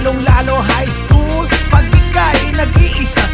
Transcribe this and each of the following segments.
lalong-lalo high school. Pag ika'y nag-iisa,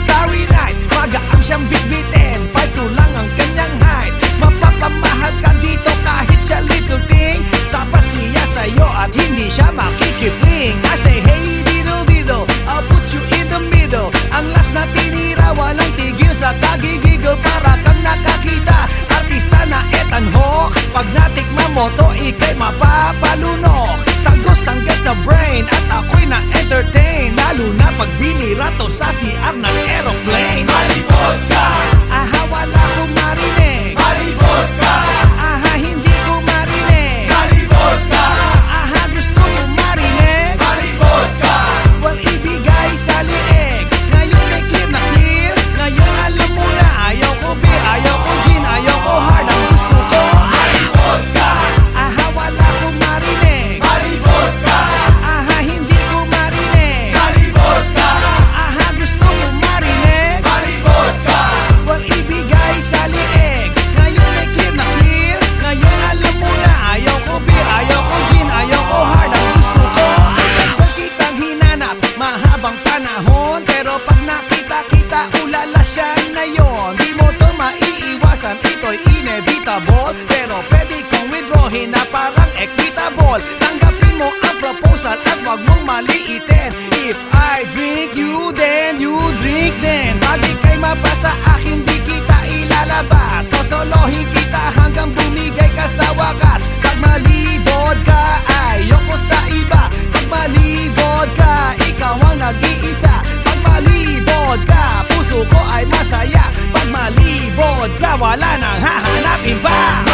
starry night, magaang siyang bitbitin, 5'2" lang ang kanyang height. Mapapamahal ka dito kahit siya little thing. Dapat siya sa'yo at hindi siya makikipling. I say hey diddle, I'll put you in the middle. Ang last na tinira, walang tigil sa kagigigil. Para kang nakakita, artista na Ethan Hawke. Pag natikman mo to, ika'y mapapalunok. Tagos hanggang sa brain at ako'y na-entertain. Lalo na pag binira to sa CR ng aeroplane. Malibot ka! Aha, wala kong marinig. Malibot ka! Aha, hindi ko marinig. Malibot ka! Aha, gusto ko marinig. Malibot ka! Well, ibigay sa liig. Ngayon may clear na clear. Ngayon alam mo na, ayaw ko beer, ayaw ko gin, ayaw ko hard. Ang gusto ko, Malibot ka! aha, wala kong marinig. Malibot ka! Aha, hindi ko marinig. Malibot ka! Aha, gusto ko marinig. Malibot ka! Well, ibigay sa liig. Ngayon may clear na clear. Ngayon alam mo na, ayaw ko beer, ayaw ko gin, ayaw ko hard. Ang gusto ko, kung kitang hinanap mahabang panahon. Pero pag nakita-kita, ulala siya na yon. Di mo to maiiwasan, ito'y inevitable. Pero pwede kong withdrawin na parang equitable. Tanggapin mo ang proposal at wag mong maliitin. If I drink you, then you drink din. Pag ika'y mapasa akin, di kita ilalabas. Sosolohin kita hanggang bumigay ka sa wakas. Pag malibod ka, ayoko sa iba. Pag malibod ka, ikaw ang nag-iisa. Pag malibod ka, puso ko ay masaya. Pag malibod ka, wala nang hahanapin pa.